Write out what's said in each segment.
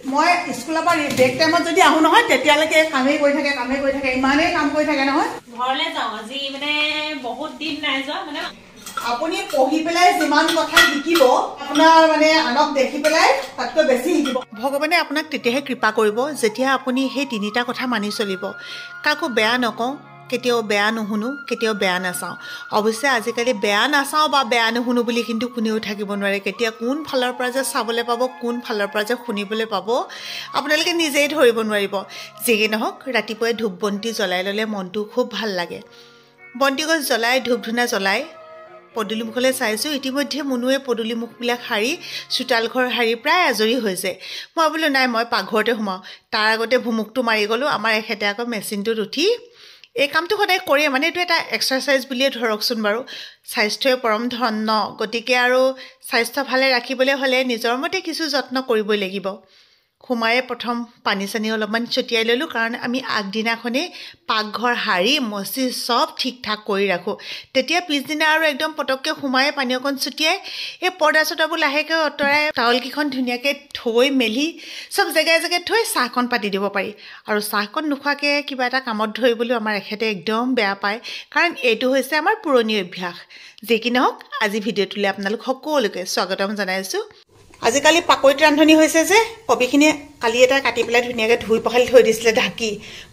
মই স্কুলৰ পৰা ব্ৰেক টাইমত যদি আহো নহয় তেতিয়ালৈকে কামেই কৰি থাকে ইমানেই কাম কৰি থাকে নহয় ঘৰলে যাওঁ আজি মানে বহুত দিন নাই যোৱা মানে আপুনি পঢ়ি পেলাই যিমান কথা শিকিব আপোনাৰ মানে আনক দেখি পেলাই তাতকৈ বেছি শিকিব ভগৱানে আপোনাক তেতিয়াহে কৃপা কৰিব যেতিয়া আপুনি সেই তিনিটা কথা মানি চলিব কাকো বেয়া নকওঁ কেতিয়াও বেয়া নুশুনো কেতিয়াও বেয়া নাচাওঁ অৱশ্যে আজিকালি বেয়া নাচাওঁ বা বেয়া নুশুনো বুলি কিন্তু কোনেও থাকিব নোৱাৰে কেতিয়া কোন ফালৰ পৰা যে চাবলৈ পাব কোন ফালৰ পৰা যে শুনিবলৈ পাব আপোনালোকে নিজেই ধৰিব নোৱাৰিব যিকি নহওক ৰাতিপুৱাই ধূপ বন্তি জ্বলাই ল'লে মনটো খুব ভাল লাগে বন্তি গছ জ্বলাই ধূপ ধূনা জ্বলাই পদূলিমুখলৈ চাইছোঁ ইতিমধ্যে মুনুৱে পদূলিমুখবিলাক সাৰি চোতাল ঘৰ সাৰি প্ৰায় আজৰি হৈছে মই বোলো নাই মই পাকঘৰতে সোমাওঁ তাৰ আগতে ভুমুকটো মাৰি গ'লোঁ আমাৰ এখেতে আকৌ মেচিনটোত উঠি এই কামটো সদায় কৰে মানে এইটো এটা এক্সাৰচাইজ বুলিয়ে ধৰকচোন বাৰু স্বাস্থ্যই পৰম ধন ন গতিকে আৰু স্বাস্থ্য ভালে ৰাখিবলৈ হ'লে নিজৰ মতে কিছু যত্ন কৰিবই লাগিব সোমায়ে প্ৰথম পানী চানী অলপমান ছটিয়াই ল'লোঁ কাৰণ আমি আগদিনাখনেই পাকঘৰ সাৰি মচি চব ঠিক ঠাক কৰি ৰাখোঁ তেতিয়া পিছদিনা আৰু একদম পটককৈ সোমায়ে পানী অকণ ছটিয়াই এই পৰ্দা চৰ্দাবোৰ লাহেকৈ অঁতৰাই টাৱলকেইখন ধুনীয়াকৈ থৈ মেলি চব জেগাই জেগাই থৈ চাহকণ পাতি দিব পাৰি আৰু চাহকণ নোখোৱাকৈ কিবা এটা কামত ধৰিবলৈ আমাৰ এখেতে একদম বেয়া পায় কাৰণ এইটো হৈছে আমাৰ পুৰণি অভ্যাস যি কি নহওক আজি ভিডিঅ'টোলৈ আপোনালোক সকলোকে স্বাগতম জনাইছোঁ আজিকালি পাকৈত ৰান্ধনি হৈছে যে কবিখিনি কালি এটা কাটি পেলাই ধুনীয়াকৈ ধুই পখালি থৈ দিছিলে ঢাকি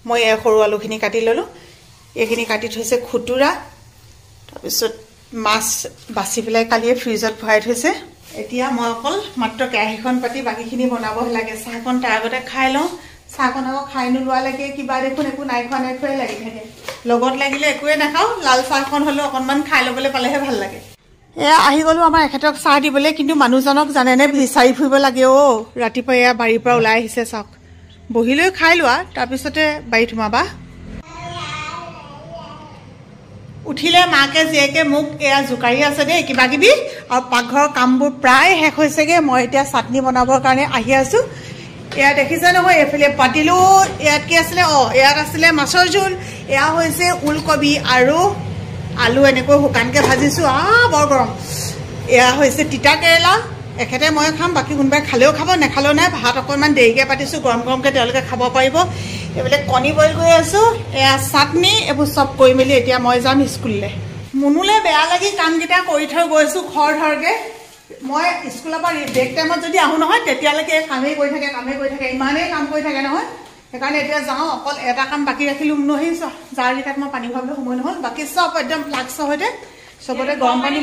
মই এই সৰু আলুখিনি কাটি ল'লোঁ এইখিনি কাটি থৈছে খুতুৰা তাৰপিছত মাছ বাছি পেলাই কালিয়ে ফ্ৰিজত ভৰাই থৈছে এতিয়া মই অকল মাত্ৰ কেৰাহীখন পাতি বাকীখিনি বনাব লাগে চাহকণ তাৰ আগতে খাই লওঁ চাহকণ আকৌ খাই নোলোৱালৈকে কিবা দেখোন একো নাই খোৱাই লাগি থাকে লগত লাগিলে একোৱে নাখাওঁ লাল চাহখন হ'লেও অকণমান খাই ল'বলৈ পালেহে ভাল লাগে এয়া আহি গ'লো আমাৰ এখেতক চাহ দিবলৈ কিন্তু মানুহজনক জানেনে বিচাৰি ফুৰিব লাগে অ' ৰাতিপুৱা এয়া বাৰীৰ পৰা ওলাই আহিছে চাওক বহি লৈ খাই লোৱা তাৰপিছতে বাৰীত সোমাবা উঠিলে মাকে জীয়েকে মোক এয়া জোকাৰি আছে দেই কিবা কিবি আৰু পাকঘৰৰ কামবোৰ প্ৰায় শেষ হৈছেগৈ মই এতিয়া চাটনি বনাবৰ কাৰণে আহি আছোঁ এয়া দেখিছে নহয় এইফালে পাতিলোঁ ইয়াত কি আছিলে ইয়াত আছিলে মাছৰ জোল এয়া হৈছে ওলকবি আৰু আলু এনেকৈ শুকানকৈ ভাজিছোঁ বৰ গৰম এয়া হৈছে তিতা কেৰেলা এখেতে মই খাম বাকী কোনোবাই খালেও খাব নেখালেও নাই ভাত অকণমান দেৰিকৈ পাতিছোঁ গৰম গৰমকৈ তেওঁলোকে খাব পাৰিব এইবিলাক কণী বইল কৰি আছোঁ এয়া চাটনি এইবোৰ চব কৰি মেলি এতিয়া মই যাম স্কুললৈ মুনুলৈ বেয়া লাগি কামকেইটা কৰি থৈ গৈছোঁ খৰ ধৰকৈ মই স্কুলৰ পৰা ব্ৰেক টাইমত যদি আহোঁ নহয় তেতিয়ালৈকে কামেই কৰি থাকে ইমানেই কাম কৰি থাকে নহয় সেইকাৰণে এতিয়া যাওঁ অকল এটা কাম বাকী ৰাখিলোঁ মুনু সেই জাৰকেইটাত মই পানী ভৰাবলৈ সময় নহ'ল বাকী চব একদম ফ্লাক্সৰ সৈতে চবতে গৰম পানী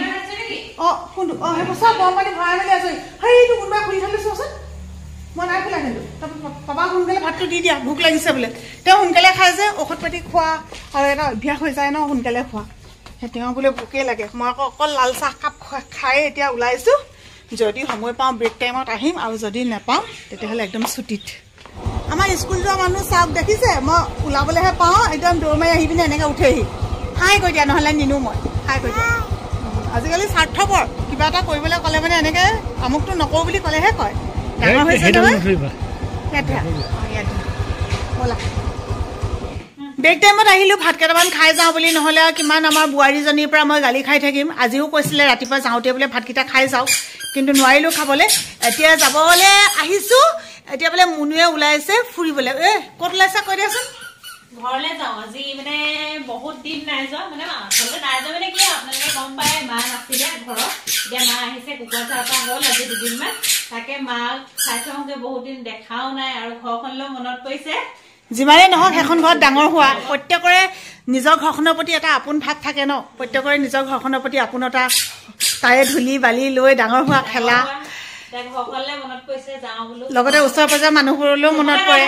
কোনটো সেইবোৰ চব গৰম পানী ভৰাই মেলি আছোঁ সেইটো কোনোবাই খুলি থ'লে চোৱাচোন মই নাই খোলা কিন্তু পাপা সোনকালে ভাতটো দি দিয়া ভোক লাগিছে বোলে তেওঁ সোনকালে খায় যে ঔষধ পাতি খোৱা আৰু এটা অভ্যাস হৈ যায় ন সোনকালে খোৱা সেই তেওঁ বোলে ভোকেই লাগে মই আকৌ অকল লাল চাহকাপ খাই এতিয়া ওলাইছোঁ যদি সময় পাওঁ ব্ৰেক টাইমত আহিম আৰু যদি নাপাওঁ তেতিয়াহ'লে একদম ছুটীত আমাৰ স্কুল যোৱা মানুহ চাওক দেখিছে মই ওলাবলৈহে পাওঁ একদম দৌৰ মাৰি আহি পিনে এনেকৈ উঠেহি হাই কৈ দিয়া নহ'লে নিনো মই হাই কৈ দিয়া আজিকালি স্বাৰ্থপৰ কিবা এটা কৰিবলৈ ক'লে মানে এনেকৈ আমুকটো নকৰোঁ বুলি ক'লেহে কয় ডাঙৰ হৈছে নহয় ব'লা ব্ৰেক টাইমত আহিলোঁ ভাত কেইটামান খাই যাওঁ বুলি নহ'লে আৰু কিমান আমাৰ বোৱাৰীজনীৰ পৰা মই গালি খাই থাকিম আজিও কৈছিলে ৰাতিপুৱা যাওঁতে বোলে ভাতকেইটা খাই যাওঁ কিন্তু নোৱাৰিলোঁ খাবলৈ এতিয়া যাবলৈ আহিছোঁ এতিয়া বোলে মুনুৱে ওলাইছে ফুৰিবলৈ ক'ত ওলাইছে কৈ দিয়াচোন ঘৰলে যাওঁ আজি মানে বহুত দিন নাই যোৱা মানে আচলতে নাই যোৱা মানে কি আপোনালোকে গম পায় মা নাছিলে ঘৰত এতিয়া মা আহিছে কুকুৰা চাহ পৰা হ'ল আজি দুদিনমান তাকে মাক চাই থওঁগৈ বহুত দিন দেখাও নাই আৰু ঘৰখনলৈও মনত পৰিছে যিমানেই নহওক এখন ঘৰত ডাঙৰ হোৱা প্ৰত্যেকৰে নিজৰ ঘৰখনৰ প্ৰতি এটা আপোন ভাৱ থাকে ন প্ৰত্যেকৰে নিজৰ ঘৰখনৰ প্ৰতি আপোনতা তাৰে ধূলি বালি লৈ ডাঙৰ হোৱা খেলা লগতে ওচৰ পাজৰ মানুহবোৰলৈও মনত পৰে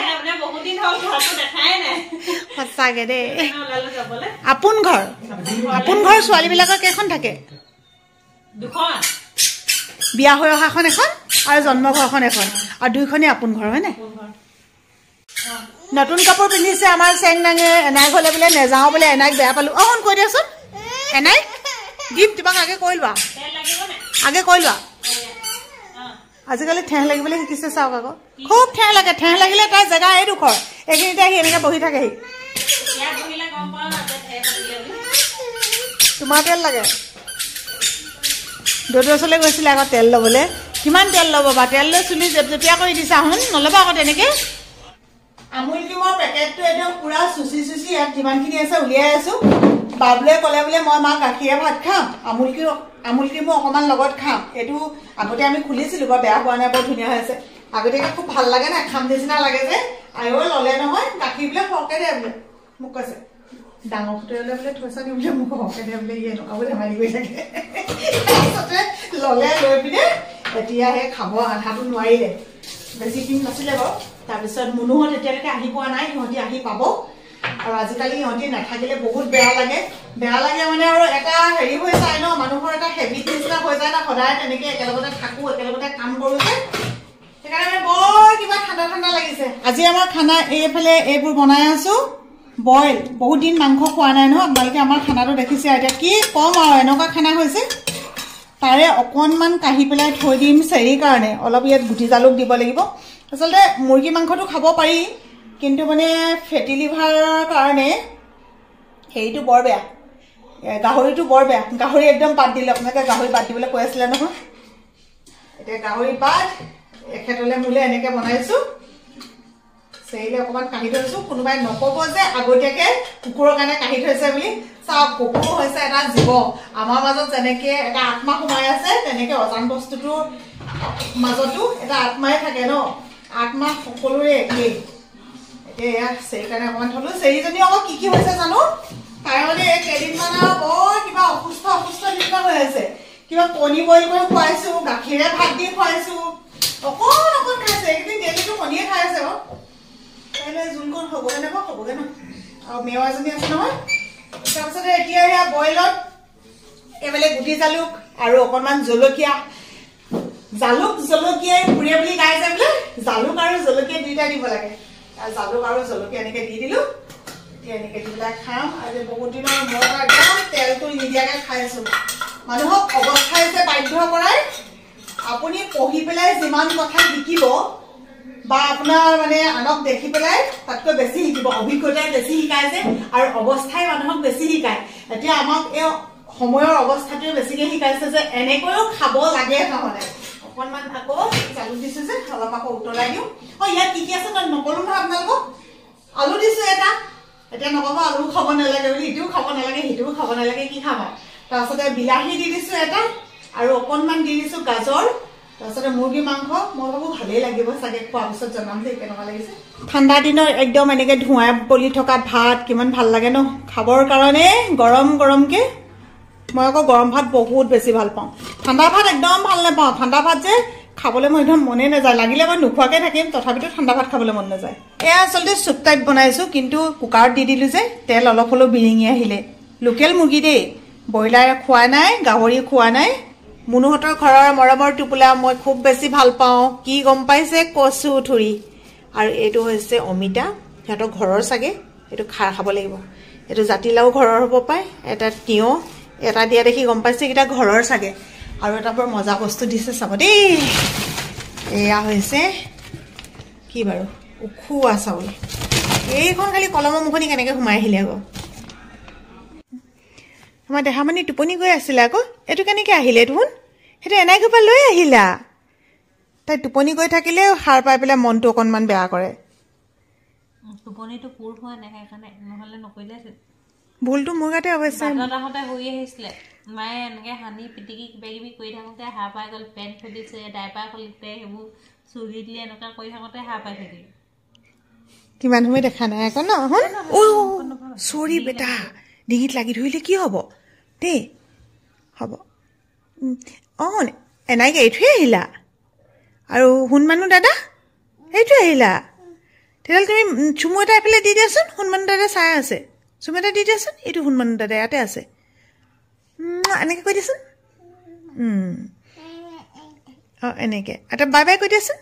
সঁচাকে দেই আপোন ঘৰ ছোৱালীবিলাকৰ কেইখন থাকে বিয়া হৈ অহাখন এখন আৰু জন্ম ঘৰখন এখন আৰু দুইখনেই আপোন ঘৰ হয় নাই নতুন কাপোৰ পিন্ধিছে আমাৰ চেং নাঙে এনাই ঘৰলৈ বোলে নেযাওঁ বোলে এনাইক বেয়া পালোঁ শুন কৈ দিয়াচোন এনাই দিম তোমাক আগে কৈ লোৱা আজিকালি ঠেহ লাগিবলৈ শিকিছে চাওক আকৌ খুব ঠেহ লাগিলে তাই জেগা এইডোখৰ এইখিনিতে আহি এনেকৈ বহি থাকেহি তোমাৰ তেল লাগে দৌদৰ ওচৰলৈ গৈছিলে আকৌ তেল ল'বলৈ কিমান তেল ল'ব বা তেল লৈ চুলি জেপজেপিয়া কৰি দিছা শুন নল'বা আকৌ তেনেকৈ আমুল ক্ৰীমৰ পেকেটটো একদম পুৰা চুচি ইয়াত যিমানখিনি আছে উলিয়াই আছোঁ বাবুৱে ক'লে বোলে মই মাক গাখীৰে ভাত খাম আমুল ক্ৰীমো অকণমান লগত খাম এইটো আগতে আমি খুলিছিলোঁ বাৰু বেয়া হোৱা নাই বৰ ধুনীয়া হৈ আছে আগতীয়াকৈ খুব ভাল লাগে নাই খাম নিচিনা লাগে যে আইও ল'লে নহয় গাখীৰ বোলে সৰহকৈ দে বোলে মোক কৈছে ডাঙৰ ফুটলৈ বোলে থৈছা নি বোলে মোক সৰহকৈ দে বোলে ই এনেকুৱা বোলে ধেমালি কৰি থাকে তাৰপিছতে ল'লে লৈ পিনে এতিয়া সেই খাব আধাটো নোৱাৰিলে বেছি দিন নাছিলে বাৰু তাৰপিছত মুনুহঁত এতিয়ালৈকে আহি পোৱা নাই সিহঁতি আহি পাব আৰু আজিকালি সিহঁতি নাথাকিলে বহুত বেয়া লাগে মানে আৰু এটা হেৰি হৈ যায় ন মানুহৰ এটা হেবিট নিচিনা হৈ যায় না সদায় তেনেকৈ একেলগতে থাকোঁ একেলগতে কাম কৰোঁ যে সেইকাৰণে বৰ কিবা ঠাণ্ডা লাগিছে আজি আমাৰ খানা এইফালে এইবোৰ বনাই আছোঁ বইল বহুত দিন মাংস খোৱা নাই নহয় আপোনালোকে আমাৰ খানাটো দেখিছে এতিয়া কি ক'ম আৰু এনেকুৱা খানা হৈছে তাৰে অকণমান কাঢ়ি পেলাই থৈ দিম চেৰিৰ কাৰণে অলপ ইয়াত গুটি জালুক দিব লাগিব আচলতে মুৰ্গী মাংসটো খাব পাৰি কিন্তু মানে ফেটি লিভাৰৰ কাৰণে হেৰিটো বৰ বেয়া গাহৰিটো বৰ বেয়া গাহৰি একদম বাদ দিলে আপোনালোকে গাহৰি বাদ দিবলৈ কৈ আছিলে নহয় এতিয়া গাহৰি বাদ এখেতলৈ মোলৈ এনেকৈ বনাইছোঁ চেৰিলে অকণমান কাঢ়ি থৈছোঁ কোনোবাই নক'ব যে আগতীয়াকৈ কুকুৰৰ কাৰণে কাঢ়ি থৈছে বুলি চাওক কুকুৰ হৈছে এটা জীৱ আমাৰ মাজত যেনেকৈ এটা আত্মা সোমাই আছে তেনেকৈ অজান বস্তুটোৰ মাজতো এটা আত্মাই থাকে ন আত্মা সকলোৰে একেই এতিয়া এয়া চেৰিৰ কাৰণে অকণমান থ'লোঁ চেৰিজনী আকৌ কি হৈছে জানো তাই মানে এই কেইদিনমান আৰু বৰ কিবা অসুস্থ নিচিনা হৈ আছে কিবা কণী বইল কৰি খুৱাইছোঁ গাখীৰে ভাত দি খুৱাইছোঁ অকণ খাইছে এইকেইদিন ডেইলিটো কণীয়ে খাই আছে বাৰু কাইলৈ জোলকণ হ'বগৈ ন আৰু মেৱা এজনী আছে নহয় তাৰপিছতে এতিয়া সেয়া বইলত এইফালে গুটি জালুক আৰু অকণমান জলকীয়া জলকীয়াই পুৰে বুলি গাই যায় বোলে জালুক আৰু জলকীয়া দুইটা দিব লাগে জালুক আৰু জলকীয়া এনেকৈ দি দিলোঁ এতিয়া এনেকৈ দি পেলাই খাম আজি বহুত দিনৰ মূৰত একদম তেলটো নিদিয়াকৈ খাই আছোঁ মানুহক অৱস্থাই যে বাধ্য কৰাই আপুনি পঢ়ি পেলাই যিমান কথা শিকিব বা আপোনাৰ মানে আনক দেখি পেলাই তাতকৈ বেছি শিকিব অভিজ্ঞতাই বেছি শিকায় যে আৰু অৱস্থাই মানুহক বেছি শিকায় এতিয়া আমাক এই সময়ৰ অৱস্থাটোৱে বেছিকৈ শিকাইছে যে এনেকৈও খাব লাগে নহ'লে অকণমান আকৌ জালুক দিছোঁ যে অলপ আকৌ উতলাই দিওঁ ইয়াত কি আছে তই নকলোঁ নহয় আপোনালোকক আলু দিছোঁ এটা এতিয়া নক'ব আলু খাব নালাগে বুলি ইটোও খাব নালাগে সিটোও খাব নালাগে কি খাম আৰু তাৰপিছতে বিলাহী দি দিছোঁ এটা আৰু অকণমান দি দিছোঁ গাজৰ তাৰপিছতে মুৰ্গী মাংস মই ভাবোঁ ভালেই লাগিব চাগে খোৱাৰ পিছত জনাম যে কেনেকুৱা লাগিছে ঠাণ্ডা দিনৰ একদম এনেকৈ ধোঁৱাই পলি থকা ভাত কিমান ভাল লাগে ন খাবৰ কাৰণে গৰমকৈ মই আকৌ গৰম ভাত বহুত বেছি ভাল পাওঁ ঠাণ্ডা ভাত একদম ভাল নাপাওঁ ঠাণ্ডা ভাত যে খাবলৈ মই একদম মনে নাযায় লাগিলে মই নোখোৱাকৈ থাকিম তথাপিতো ঠাণ্ডা ভাত খাবলৈ মন নাযায় এয়া আচলতে চুপ টাইপ বনাইছোঁ কিন্তু কুকাৰত দি দিলোঁ যে তেল অলপ হ'লেও বিৰিঙি আহিলে লোকেল মুৰ্গী দেই ব্ৰইলাৰ খোৱা নাই গাহৰি খোৱা নাই মুনুহঁতৰ ঘৰৰ মৰমৰ টোপোলা মই খুব বেছি ভাল পাওঁ কি গম পাইছে কচু থুৰি আৰু এইটো হৈছে অমিতা সিহঁতৰ ঘৰৰ চাগে এইটো খাৰ খাব লাগিব এইটো জাতিলাও ঘৰৰ হ'ব পাৰে এটা তিয়ঁহ এটা দিয়া দেখি গম পাইছে এইকেইটা ঘৰৰ চাগে আৰু এটা বৰ মজা বস্তু দিছে চাব দেই এয়া হৈছে কি বাৰু উখোৱা চাউল এইখন খালি কলমৰ মুখনি কেনেকৈ সোমাই আহিলে আকৌ আমাৰ দেহামণি টোপনি গৈ আছিলে আকৌ এইটো কেনেকৈ আহিলে দেখোন সেইটো এনেকৈ পৰা লৈ আহিলা তাই টোপনি গৈ থাকিলে সাৰ পাই পেলাই মনটো অকণমান বেয়া কৰে টোপনিটো পূৰ হোৱা নাই সেইকাৰণে নহ'লে নকৰিলে ভুলটো মোৰ গাতে অৱশ্যে দাদাহঁতে শুই আহিছিলে মায়ে এনেকৈ সানি পিটিকি কিবা কিবি কৰি থাকোঁতে সাৰ পাই গ'ল পেণ্ট খুলিছে ডাইপাৰ খুলিছে সেইবোৰ চুৰি দিলে এনেকুৱা কৰি থাকোঁতে সাৰ পাই থাকিলে কিমান সময় দেখা নাই আকৌ ন চৰি বেটা ডিঙিত লাগি ধৰিলে কি হ'ব দেই হ'ব এনেকৈ এইটোৱে আহিলা আৰু শুন মানুহ দাদা এইটোৱে আহিলা তেতিয়াহ'লে তুমি চুমু এটা এফালে দি দিয়াচোন শুন মানুহ দাদা চাই আছে চুমু এটা দি দিয়াচোন এইটো শুন মানুহ দাদা ইয়াতে আছে এনেকৈ কৈ দিয়াচোন এনেকৈ এটা বাই বাই কৈ দিয়াচোন